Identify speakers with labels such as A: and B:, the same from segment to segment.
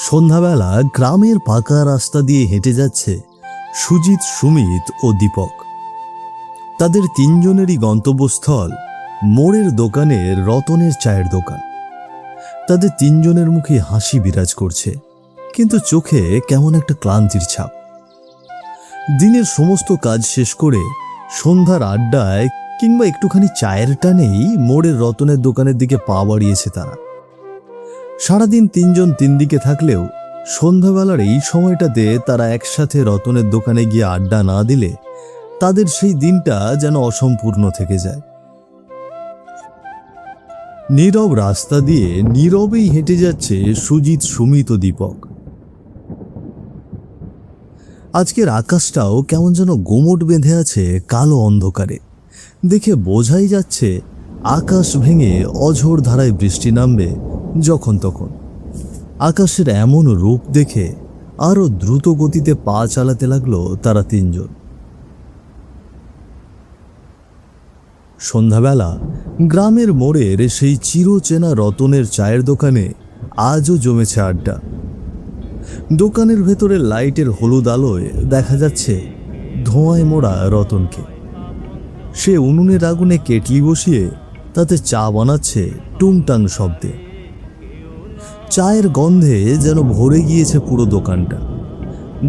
A: সন্ধ্যাবেলা গ্রামের পাকা রাস্তা দিয়ে হেঁটে যাচ্ছে সুজিত, সুমিত ও দীপক। তাদের তিনজনেরই গন্তব্যস্থল মোড়ের দোকানে রতনের চায়ের দোকান। তাদের তিনজনের মুখে হাসি বিরাজ করছে, কিন্তু চোখে কেমন একটা ক্লান্তির ছাপ। দিনের সমস্ত কাজ শেষ করে সন্ধ্যার আড্ডায় কিংবা একটুখানি চায়ের টানেই মোড়ের রতনের দোকানের দিকে পা বাড়িয়েছে তারা। সারাদিন তিনজন তিন দিকে থাকলেও সন্ধ্যাবেলার এই সময়টাতে তারা একসাথে রতনের দোকানে গিয়ে আড্ডা না দিলে তাদের সেই দিনটা যেন অসম্পূর্ণ থেকে যায়। নীরব রাস্তা দিয়ে নীরবেই হেঁটে যাচ্ছে সুজিত, সুমিত ও দীপক। আজকের আকাশটাও কেমন যেন গোমট বেঁধে আছে কালো অন্ধকারে। দেখে বোঝাই যাচ্ছে আকাশ ভেঙে অঝোর ধারায় বৃষ্টি নামবে যখন তখন। আকাশের এমন রূপ দেখে আরো দ্রুত গতিতে পা চালাতে লাগলো তারা তিনজন। সন্ধ্যাবেলা গ্রামের মোড়ের সেই চিরচেনা রতনের চায়ের দোকানে আজও জমেছে আড্ডা। দোকানের ভেতরে লাইটের হলুদ আলোয় দেখা যাচ্ছে ধোঁয়ায় মোড়া রতনকে। সে উনুনের আগুনে কেটলি বসিয়ে তাতে চা বানাচ্ছে টুংটাং শব্দে। চায়ের গন্ধে যেন ভরে গিয়েছে পুরো দোকানটা।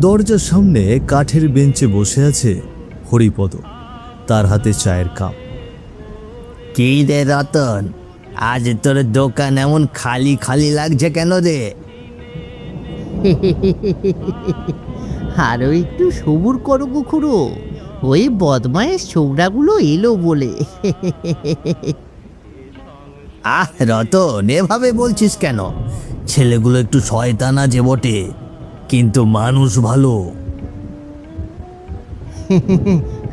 A: দরজার সামনে কাঠের বেঞ্চে বসে আছে হরিপদ, তার হাতে চায়ের কাপ।
B: কি রে রতন, আজ তোর দোকান এমন খালি খালি লাগছে কেন রে?
C: আরো একটু সবুর করো কুকুরো, ওই বদমাইশ ছোকরাগুলো এলো বলে।
B: আহ রতন, এভাবে বলছিস কেন? ছেলেগুলো একটু শয়তান আছে বটে, কিন্তু মানুষ ভালো।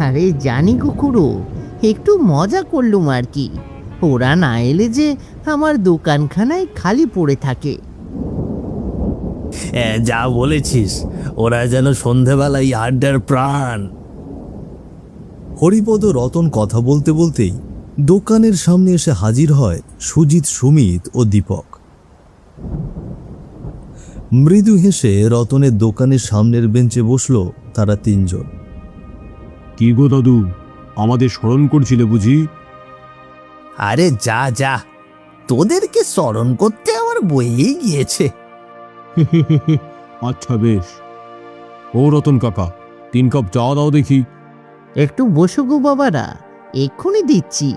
C: আরে জানি কুকুরো, একটু মজা করলুম আর কি। ওরা না এলে যে আমার দোকানখানায় খালি পড়ে থাকে।
B: যা বলেছিস, ওরা যেন সন্ধেবেলায় আড্ডার প্রাণ।
A: হরিপদ ও রতন কথা বলতে বলতেই দোকানের সামনে এসে হাজির হয় সুজিত, সুমিত ও দীপক। মৃদু হেসে রতনের দোকানের সামনের বেঞ্চে বসলো তারা তিনজন।
D: কি গো দাদু, আমাদের স্মরণ করছিলে বুঝি?
B: আরে যা যা, তোদেরকে স্মরণ করতে আমার বইয়েই গিয়েছে।
D: আচ্ছা বেশ। ও রতন কাকা, 3 কাপ চা দাও দেখি।
C: একটু বসো গো বাবারা, এক্ষুনি দিচ্ছি।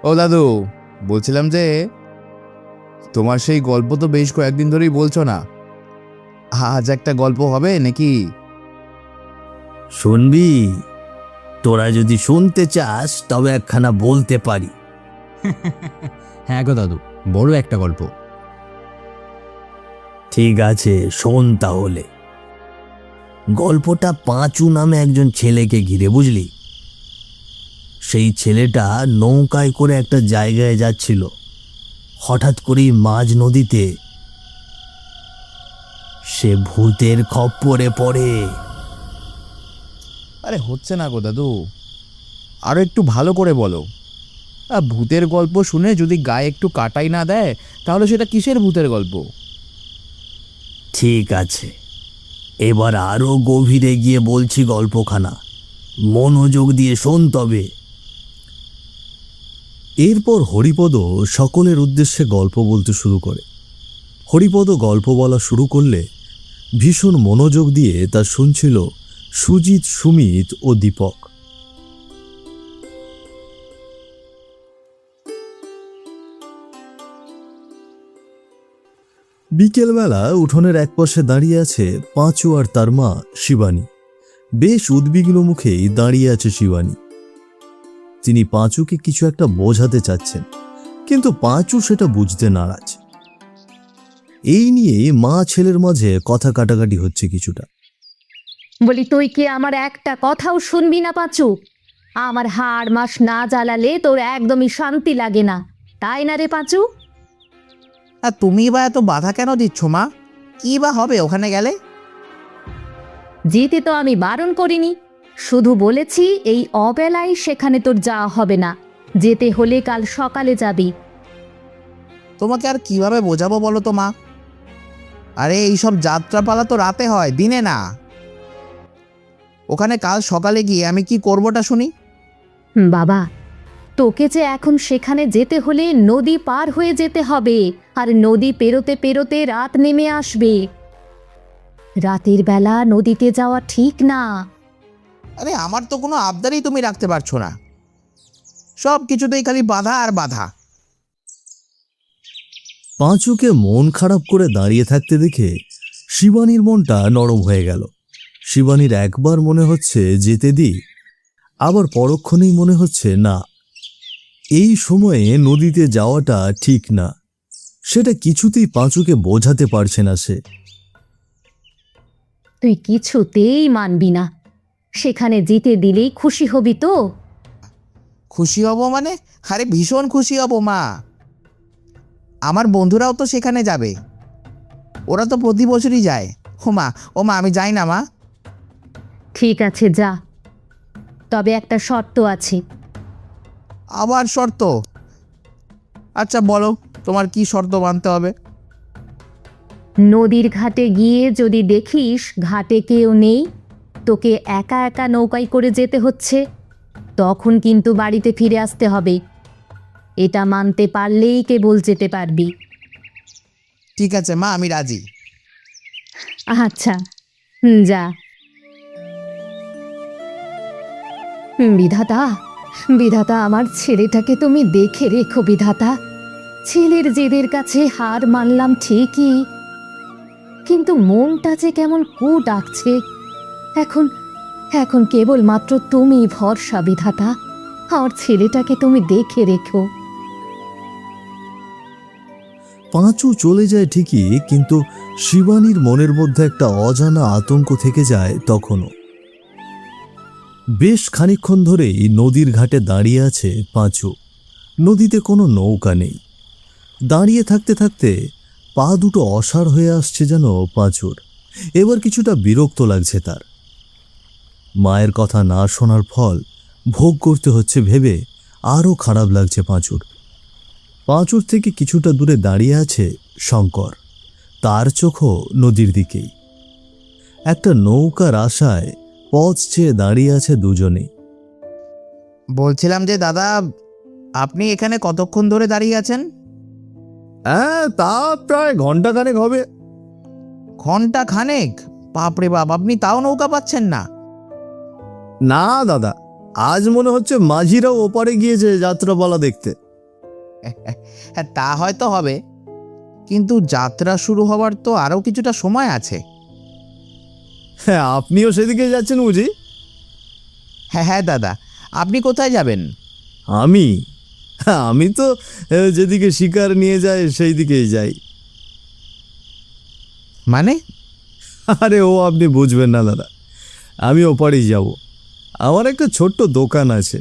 E: ও দাদু, বলছিলাম যে তোমার সেই গল্প তো বেশ কয়েকদিন ধরেই বলছো না, আজ একটা গল্প হবে নাকি?
B: শুনবি? তোরা যদি শুনতে চাস তবে একখানা বলতে পারি।
D: হ্যাঁ গো দাদু, বড় একটা গল্প।
B: ঠিক আছে, শোন তাহলে। গল্পটা পাঁচু নামে একজন ছেলেকে ঘিরে, বুঝলি? সেই ছেলেটা নৌকায় করে একটা জায়গায় যাচ্ছিল। হঠাৎ করেই মাঝ নদীতে সে ভূতের খপ্পরে পড়ে।
E: আরে হচ্ছে না গো দাদু, আরো একটু ভালো করে বলো। ভূতের গল্প শুনে যদি গায়ে একটু কাটাই না দেয়, তাহলে সেটা কিসের ভূতের গল্প?
B: ঠিক আছে, এবার আরো গভীরে গিয়ে বলছি গল্পখানা, মনোযোগ দিয়ে শোন তবে।
A: এরপর হরিপদ সকলের উদ্দেশ্যে গল্প বলতে শুরু করে। হরিপদ গল্প বলা শুরু করলে ভীষণ মনোযোগ দিয়ে তা শুনছিল সুজিত, সুমিত ও দীপক। বিকেলবেলা উঠোনের একপাশে দাঁড়িয়ে আছে পাঁচু আর তার মা শিবানী। বেশ উদ্বিগ্ন মুখেই দাঁড়িয়ে আছে শিবানী। তিনি পাঁচুকে কিছু একটা বোঝাতে চাচ্ছেন, কিন্তু পাঁচু সেটা বুঝতে নারাজ। এই নিয়ে মা ছেলের মাঝে কথা কাটাকাটি হচ্ছে কিছুটা।
F: বলি, তুই কি আমার একটা কথাও শুনবি না পাঁচু? আমার হাড় মাস না জ্বালালে তোর একদমই শান্তি লাগে না, তাই না রে পাঁচু?
G: আর তুমি বা এত বাধা কেন দিচ্ছ মা? কি বা হবে ওখানে গেলে?
F: যেতে তো আমি বারণ করিনি, শুধু বলেছি এই অবেলায় সেখানে তোর যাওয়া হবে না, যেতে হলে কাল সকালে যাবি।
G: তোমাকে আর কিভাবে বোঝাবো বলো তো মা? আরে এইসব যাত্রাপালা তো রাতে হয়, দিনে না। ওখানে কাল সকালে গিয়ে আমি কি করবোটা শুনি।
F: বাবা, তোকে যে এখন সেখানে যেতে হলে নদী পার হয়ে যেতে হবে, আর নদী পেরোতে পেরোতে রাত নেমে আসবে। রাতের বেলা নদীতে যাওয়া ঠিক না।
G: আরে আমার তো কোনো আবদারই তুমি রাখতে পারছো না, সব কিছুতেই খালি বাধা আর বাধা।
A: পাঁচুকে মন খারাপ করে দাঁড়িয়ে থাকতে দেখে শিবানীর মনটা নরম হয়ে গেল। শিবানীর একবার মনে হচ্ছে যেতে দিই, আবার পরক্ষণেই মনে হচ্ছে না, এই সময়ে নদীতে যাওয়াটা ঠিক না। সেটা কিছুতেই পাঁচুকে বোঝাতে পারছে না সে।
F: তুই কিছুতেই মানবি না। সেখানে যেতে দিলেই খুশি হবি তো?
G: খুশি হব মানে? আরে ভীষণ খুশি হব মা। আমার বন্ধুরাও তো সেখানে যাবে, ওরা তো প্রতি বছরই যায়। ও মা আমি যাই না মা।
F: ঠিক আছে, যা। তবে একটা শর্ত আছে।
G: আবার শর্ত? আচ্ছা বলো, তোমার কি শর্ত মানতে হবে?
F: নদীর ঘাটে গিয়ে যদি দেখিস ঘাটে কেউ নেই, তোকে একা একা নৌকায় করে যেতে হচ্ছে, তখন কিন্তু বাড়িতে ফিরে আসতে হবে। এটা মানতে পারলেই কেবল যেতে পারবি।
G: ঠিক আছে মা, আমি রাজি।
F: আচ্ছা, যা। বিধাতা, বিধাতা, আমার ছেলেটাকে তুমি দেখে রেখো বিধাতা। ছেলের জেদের কাছে হার মানলাম ঠিকই, কিন্তু মনটা যে কেমন কু ডাকছে। এখন এখন কেবলমাত্র তুমি ভরসা বিধাতা। আমার ছেলেটাকে তুমি দেখে রেখো।
A: পাঁচু চলে যায় ঠিকই, কিন্তু শিবানীর মনের মধ্যে একটা অজানা আতঙ্ক থেকে যায় তখনও। বেশ খানিকক্ষণ ধরেই নদীর ঘাটে দাঁড়িয়ে আছে পাঁচু। নদীতে কোনো নৌকা নেই। দাঁড়িয়ে থাকতে থাকতে পা দুটো অসাড় হয়ে আসছে যেন পাঁচুর। এবার কিছুটা বিরক্ত লাগছে তার। মায়ের কথা না শোনার ফল ভোগ করতে হচ্ছে ভেবে আরও খারাপ লাগছে পাঁচুর। পাঁচুর থেকে কিছুটা দূরে দাঁড়িয়ে আছে শঙ্কর। তার চোখও নদীর দিকেই। একটা নৌকার আশায় পথ চেয়ে দাঁড়িয়ে আছে দুজনেই।
G: বলছিলাম যে দাদা, আপনি এখানে কতক্ষণ ধরে দাঁড়িয়ে আছেন?
A: হ্যাঁ, তা প্রায় ঘন্টাখানেক হবে।
G: ঘন্টা খানেক? বাপরে বাপ, আপনি তাও নৌকা পাচ্ছেন না?
A: না দাদা, আজ মনে হচ্ছে মাঝিরাও ওপারে গিয়েছে যাত্রাপালা দেখতে।
G: হ্যাঁ তা হয়তো হবে, কিন্তু যাত্রা শুরু হওয়ার তো আরও কিছুটা সময় আছে।
A: হ্যাঁ, আপনিও সেদিকে যাচ্ছেন বুঝি?
G: হ্যাঁ হ্যাঁ দাদা, আপনি কোথায় যাবেন?
A: আমি তো যেদিকে শিকার নিয়ে যায় সেই দিকেই যাই।
G: মানে?
A: আরে ও আপনি বুঝবেন না দাদা, আমি ওপারেই যাব। আমার একটা ছোট্ট দোকান আছে,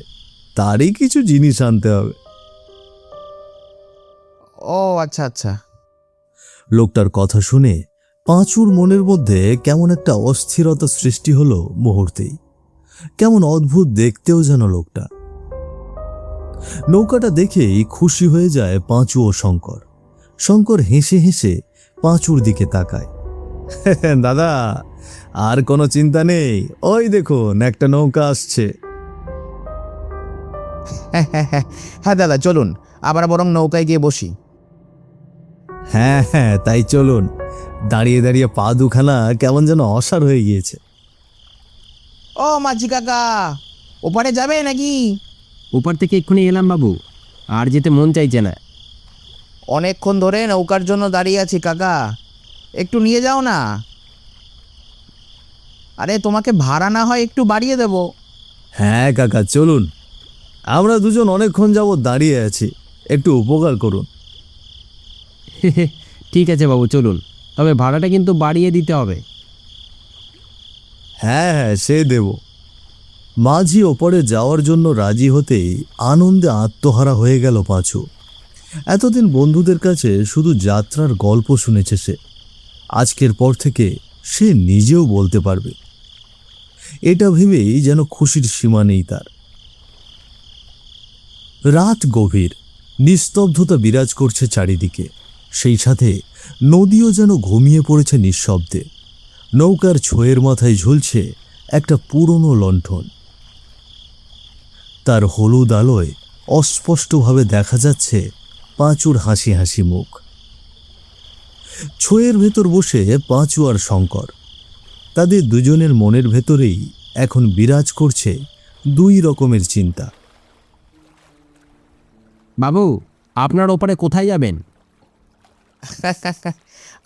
A: তারই কিছু জিনিস আনতে হবে।
G: ও আচ্ছা আচ্ছা।
A: লোকটার কথা শুনে পাঁচুর মনের মধ্যে কেমন একটা অস্থিরতা সৃষ্টি হলো মুহূর্তেই। কেমন অদ্ভুত দেখতেও যেন লোকটা। নৌকাটা দেখেই খুশি হয়ে যায় পাঁচু ও শঙ্কর। শঙ্কর হেসে হেসে পাঁচুর দিকে তাকায়। দাদা, আর কোনো চিন্তা নেই, ওই দেখুন একটা নৌকা আসছে।
G: হ্যাঁ দাদা চলুন, আবার বরং নৌকায় গিয়ে বসি।
A: হ্যাঁ হ্যাঁ, তাই চলুন। দাঁড়িয়ে দাঁড়িয়ে পা দুখানা কেমন যেন অসাড় হয়ে গিয়েছে।
G: ও মাঝি কাকা, ওপারে যাবে নাকি?
H: ওপার থেকে এক্ষুনি এলাম বাবু, আর যেতে মন চাইছে না।
G: অনেকক্ষণ ধরে নৌকার জন্য দাঁড়িয়ে আছি কাকা, একটু নিয়ে যাও না। আরে তোমাকে ভাড়া না হয় একটু বাড়িয়ে দেব।
A: হ্যাঁ কাকা, চলুন। আমরা দুজন অনেকক্ষণ যাবৎ দাঁড়িয়ে আছি, একটু উপকার করুন।
H: ঠিক আছে বাবু, চলুন, তবে ভাড়াটা কিন্তু বাড়িয়ে দিতে হবে।
A: হ্যাঁ হ্যাঁ, সে দেব। মাঝি ওপরে যাওয়ার জন্য রাজি হতেই আনন্দে আত্মহারা হয়ে গেল পাঁচু। এতদিন বন্ধুদের কাছে শুধু যাত্রার গল্প শুনেছে সে। আজকের পর থেকে সে নিজেও বলতে পারবে। এটা ভেবেই যেন খুশির সীমা নেই তার। রাত গভীর, নিস্তব্ধতা বিরাজ করছে চারিদিকে। সেই সাথে নদীও যেন ঘুমিয়ে পড়েছে নিঃশব্দে। নৌকার ছোঁয়ের মাথায় ঝুলছে একটা পুরনো লণ্ঠন। তার হলুদ আলোয় অস্পষ্টভাবে দেখা যাচ্ছে পাঁচুর হাসি হাসি মুখ। ছোঁয়ের ভেতর বসে পাঁচু আর শঙ্কর। তাদের দুজনের মনের ভেতরেই এখন বিরাজ করছে দুই রকমের চিন্তা।
H: বাবু, আপনার ওপারে কোথায় যাবেন?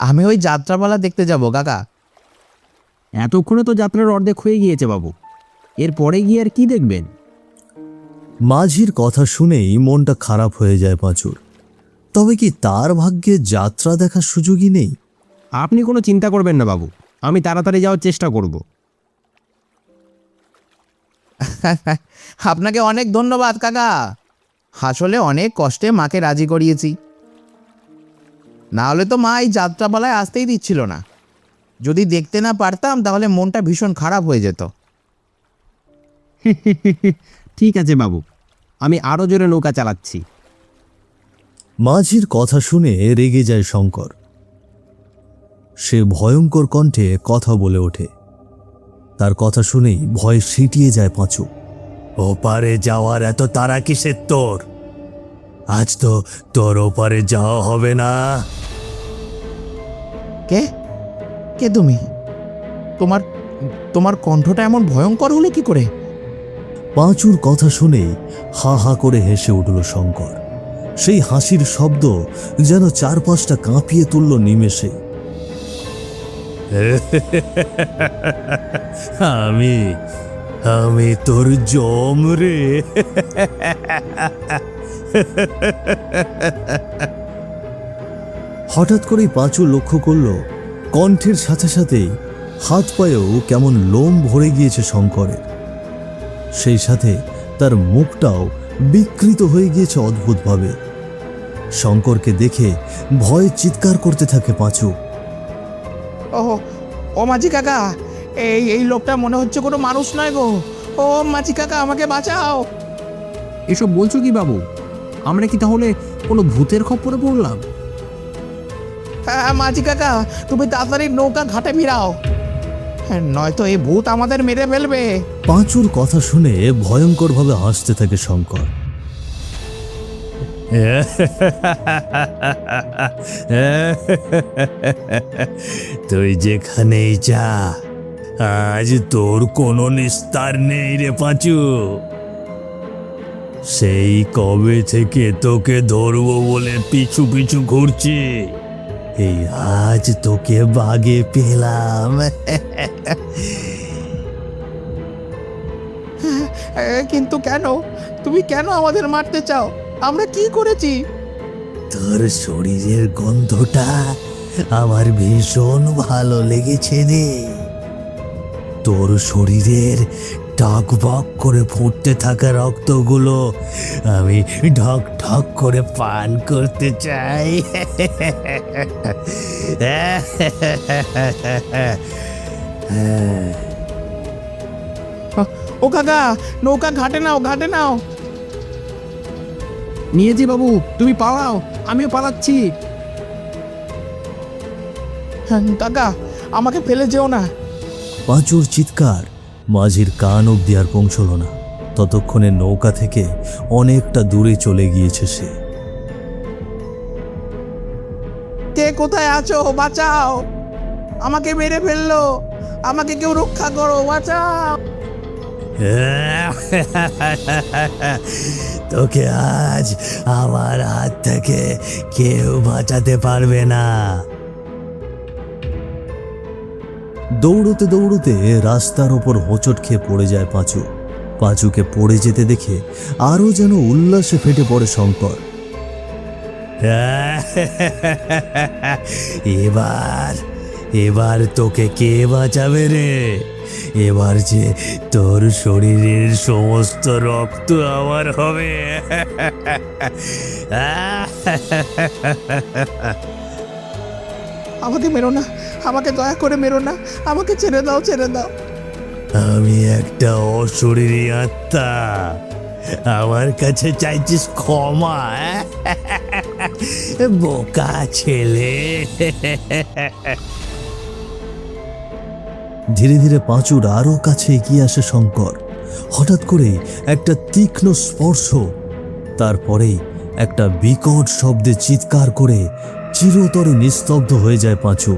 G: আমি ওই যাত্রাপালা দেখতে যাব কাকা।
H: এতক্ষণে তো যাত্রার অর্ধেক হয়ে গিয়েছে বাবু, এরপরে গিয়ে আর কি দেখবেন?
A: মাঝির কথা শুনেই মনটা খারাপ হয়ে যায় পাঁচুর। তবে কি তার ভাগ্যে যাত্রা দেখার সুযোগই নেই?
H: আপনি কোনো চিন্তা করবেন না বাবু, আমি তাড়াতাড়ি যাওয়ার চেষ্টা করব।
G: আপনাকে অনেক ধন্যবাদ কাকা। আসলে অনেক কষ্টে মাকে রাজি করিয়েছি, না হলে তো মা এই যাত্রাপালায় আসতেই দিচ্ছিল না। যদি দেখতে না পারতাম তাহলে মনটা ভীষণ খারাপ হয়ে যেত।
H: ঠিক আছে বাবু, আমি আরও জোরে নৌকা চালাচ্ছি।
A: মাঝির কথা শুনে রেগে যায় শঙ্কর। সে ভয়ঙ্কর কণ্ঠে কথা বলে ওঠে। তার কথা শুনেই ভয় সিটিয়ে যায় পাঁচু। ওপারে যাওয়ার এত তাড়া কিসের তোর? আজ তো তোর ওপারে যাওয়া হবে না।
G: কে কে তুমি? তোমার তোমার কণ্ঠটা এমন ভয়ঙ্কর হলো কি করে?
A: পাঁচুর কথা শুনেই হা হা করে হেসে উঠল শঙ্কর। সেই হাসির শব্দ যেন চারপাশটা কাঁপিয়ে তুলল নিমেষে। আমি তোর জম রে। হঠাৎ করেই পাঁচু লক্ষ্য করল কণ্ঠের সাথে সাথেই হাত পায়েও কেমন লোম ভরে গিয়েছে শঙ্করের। সেই সাথে তার মুখটাও বিকৃত হয়ে গিয়েছে অদ্ভুতভাবে। শঙ্করকে দেখে ভয়ে চিৎকার করতে থাকে পাঁচু।
G: ও মাঝি কাকা, এই লোকটা মনে হচ্ছে কোনো মানুষ নয় গো। ও মাঝি কাকা, আমাকে বাঁচাও।
H: এসব বলছো কি বাবু? আমরা কি তাহলে কোনো ভূতের খপ্পরে পড়লাম?
G: হ্যাঁ মাঝি কাকা, তুমি তাড়াতাড়ি নৌকা ঘাটে ফিরাও, নয়তো এই ভূত আমাদের মেরে ফেলবে।
A: পাঁচুর কথা শুনে ভয়ঙ্করভাবে হাসতে থাকে শঙ্কর। তুই যেখানেই যা, আজ তোর কোনো নিস্তার নেই রে পাঁচু। সেই কবে থেকে তোকে ধরবো বলে পিছু পিছু ঘুরছি, এই আজ তোকে বাগে পেলাম।
G: কিন্তু কেন? তুমি কেন আমাদের মারতে চাও? আমরা কি করেছি?
A: তোর শরীরের গন্ধটা আমার ভীষণ ভালো লেগেছে রে। তোর শরীরের টকবক করে ফুটতে থাকা রক্তগুলো আমি ঢক ঢক করে পান করতে চাই।
G: ও কাকা, নৌকা ঘাটে নাও, ঘাটে নাও।
H: নিয়েছি বাবু, তুমি পালাও, আমিও পালাচ্ছি।
G: কাকা, আমাকে ফেলে যেও না।
A: পাঁচুর চিৎকার মাঝির কান অব্দি আর পৌঁছল না। ততক্ষণে নৌকা থেকে অনেকটা দূরে চলে গিয়েছে সে।
G: কে কোথায় আছো? বাঁচাও, আমাকে মেরে ফেললো, আমাকে কেউ রক্ষা করো, বাঁচাও।
A: তোকে আজ আমার হাত থেকে কেউ বাঁচাতে পারবে না। দৌড়তে দৌড়তে রাস্তার ওপর হোঁচট খেয়ে পড়ে যায় পাঁচু। পাঁচুকে পড়ে যেতে দেখে আরো যেন উল্লাসে ফেটে পড়ে শঙ্কর। এবার তোকে কে বাঁচাবে রে? এবার যে তোর শরীরের সমস্ত রক্ত আমার হবে।
G: আমাকে মেরো না, আমাকে দয়া করে মেরো না, আমাকে ছেড়ে দাও, ছেড়ে দাও।
A: আমি একটা অশরীরী আত্মা,
B: আমার কাছে চাইছিস ক্ষমা? বোকা ছেলে।
A: ধীরে ধীরে পাঁচুর আরো কাছে এগিয়ে আসে শঙ্কর। হঠাৎ করে একটা তীক্ষ্ণ স্পর্শ, তারপরেই একটা বিকট শব্দে চিৎকার করে চিরতরে নিস্তব্ধ হয়ে যায় পাঁচু।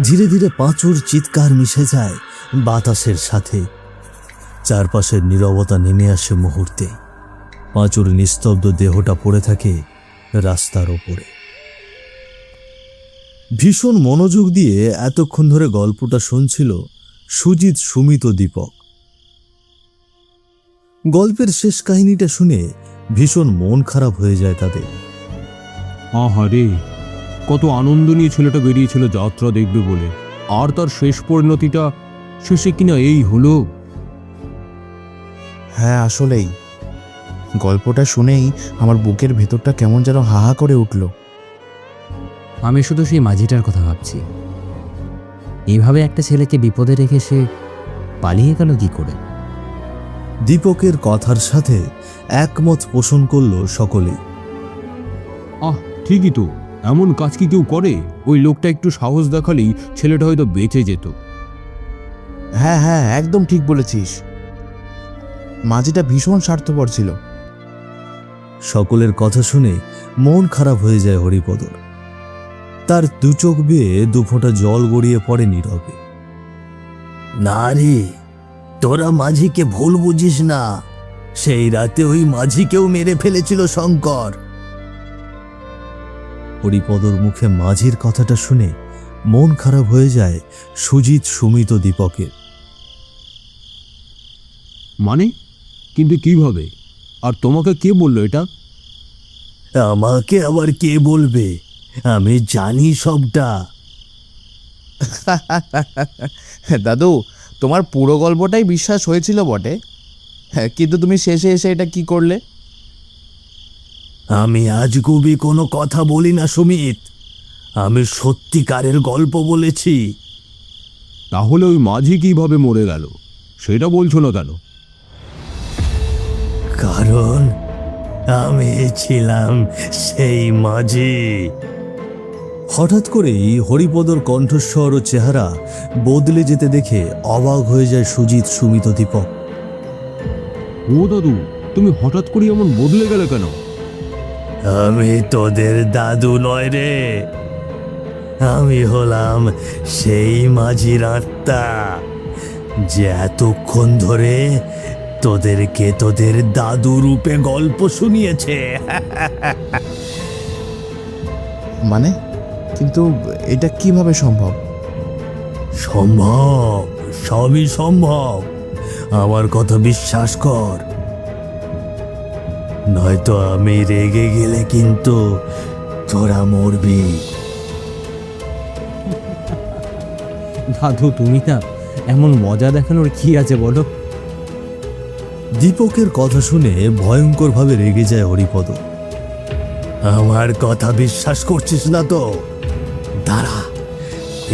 A: ধীরে ধীরে পাঁচুর চিৎকার মিশে যায় বাতাসের সাথে। চারপাশের নীরবতা নেমে আসে মুহূর্তে। পাঁচুর নিস্তব্ধ দেহটা পড়ে থাকে রাস্তার ওপরে। ভীষণ মনোযোগ দিয়ে এতক্ষণ ধরে গল্পটা শুনছিল সুজিত, সুমিত ও দীপক। গল্পের শেষ কাহিনীটা শুনে ভীষণ মন খারাপ হয়ে যায় তাদের।
D: আহারে, কত আনন্দ নিয়ে ছেলেটা বেরিয়েছিল যাত্রা দেখবে বলে, আর তার শেষ পরিণতিটা শেষে কিনা এই হলো।
E: হ্যাঁ, আসলেই গল্পটা শুনেই আমার বুকের ভেতরটা কেমন যেন হাহা করে উঠল।
H: আমি শুধু সেই মাঝিটার কথা ভাবছি। এইভাবে একটা ছেলেকে বিপদে রেখে সে পালিয়ে গেল কি করে?
A: দীপকের কথার সাথে একমত পোষণ করল সকলেই।
D: ঠিকই তো, এমন কাজ কি কেউ করে? ওই লোকটা একটু সাহস দেখালেই ছেলেটা হয়তো বেঁচে যেত।
E: হ্যাঁ হ্যাঁ, একদম ঠিক বলেছিস। মাঝিটা ভীষণ স্বার্থপর ছিল।
A: সকলের কথা শুনে মন খারাপ হয়ে যায় হরিপদর। তার দু চোখ বেয়ে দুফোঁটা জল গড়িয়ে পড়ে নীরবে।
B: না রে, তোরা মাঝিকে ভুল বুঝিস না। সেই রাতে ওই মাঝিকেও মেরে ফেলেছিল শঙ্কর।
A: হরিপদর মুখে মাঝির কথাটা শুনে মন খারাপ হয়ে যায় সুজিত, সুমিত ও দীপকের।
D: মানে, কিন্তু কিভাবে? আর তোমাকে কে বললো এটা?
B: আমাকে আবার কে বলবে? আমি জানি সবটা।
E: দাদু, তোমার পুরো গল্পটাই বিশ্বাস হয়েছিল বটে, কিন্তু তুমি শেষে এসে এটা কি করলে?
B: আমি আজগুবি কোনো কথা বলি না সুমিত। আমি সত্যিকারের গল্প বলেছি।
D: তাহলে ওই মাঝি কিভাবে মরে গেল সেটা বলছো না কেন?
B: কারণ আমি ছিলাম সেই মাঝি।
A: হঠাৎ করেই হরিপদর কণ্ঠস্বর ও চেহারা বদলে যেতে দেখে অবাক হয়ে যায় সুজিত, সুমিত ও দীপক।
D: ও দাদু, তুমি হঠাৎ করে এমন বদলে গেলে কেন?
B: আমি তোদের দাদু নয় রে, আমি হলাম সেই মাঝির আত্মা যে এতক্ষণ ধরে তোদেরকে তোদের দাদু রূপে গল্প শুনিয়েছে।
E: মানে, কিন্তু এটা কিভাবে সম্ভব?
B: সম্ভব, সবই সম্ভব। আমার কথা বিশ্বাস কর, নয়তো আমি রেগে গেলে কিন্তু তোরা মরবি।
H: দাদু, তুমি না এমন মজা দেখানোর কি আছে বলো?
A: দীপকের কথা শুনে ভয়ঙ্করভাবে রেগে যায় হরিপদ।
B: আমার কথা বিশ্বাস করছিস না তো? দাঁড়া,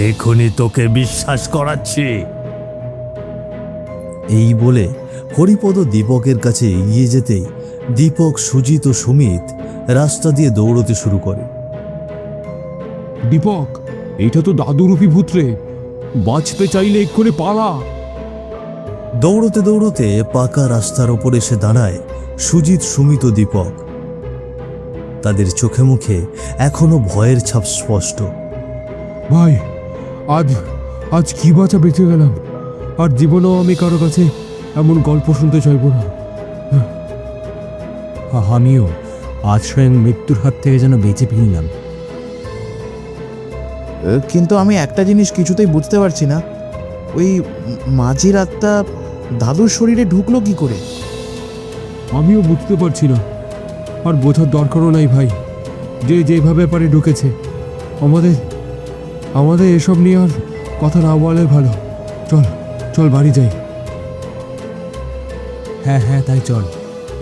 B: এখনই তোকে বিশ্বাস করাচ্ছি।
A: এই বলে হরিপদ দীপকের কাছে এগিয়ে যেতেই দীপক, সুজিত ও সুমিত রাস্তা দিয়ে দৌড়তে শুরু করে।
D: দীপক, এইটা তো দাদুরূপী ভূত রে, বাঁচতে চাইলে এক্ষুনি পালা।
A: দৌড়তে দৌড়তে পাকা রাস্তার ওপর এসে দাঁড়ায় সুজিত, সুমিত ও দীপক। তাদের চোখে মুখে এখনো ভয়ের ছাপ স্পষ্ট।
D: ভাই, আজ কি বাঁচা বেঁচে গেলাম। আর জীবনেও আমি কারো কাছে এমন গল্প শুনতে চাইব না।
H: আমিও আজ স্বয়ং মৃত্যুর হাত থেকে যেন বেঁচে ফিরলাম।
E: কিন্তু আমি একটা জিনিস কিছুতেই বুঝতে পারছি না, ওই মাঝির আত্মা দাদুর শরীরে ঢুকলো কি করে?
D: আমিও বুঝতে পারছি না, আর বোঝার দরকারও নাই ভাই। যে যেভাবে পারে ঢুকেছে। আমাদের এসব নিয়ে আর কথা না বলে ভালো। চল বাড়ি যাই।
H: হ্যাঁ, তাই চল,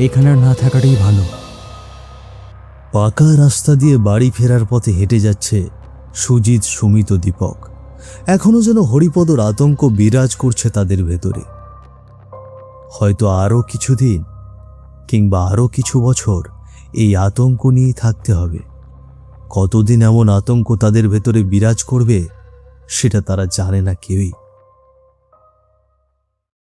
H: এখানে আর না থাকাটাই ভালো।
A: পাকা রাস্তা দিয়ে বাড়ি ফেরার পথে হেঁটে যাচ্ছে সুজিত, সুমিত ও দীপক। এখনো যেন হরিপদর আতঙ্ক বিরাজ করছে তাদের ভেতরে। হয়তো আরও কিছুদিন কিংবা আরও কিছু বছর এই আতঙ্ক নিয়েই থাকতে হবে। কতদিন এমন আতঙ্ক তাদের ভেতরে বিরাজ করবে সেটা তারা জানে না কেউই।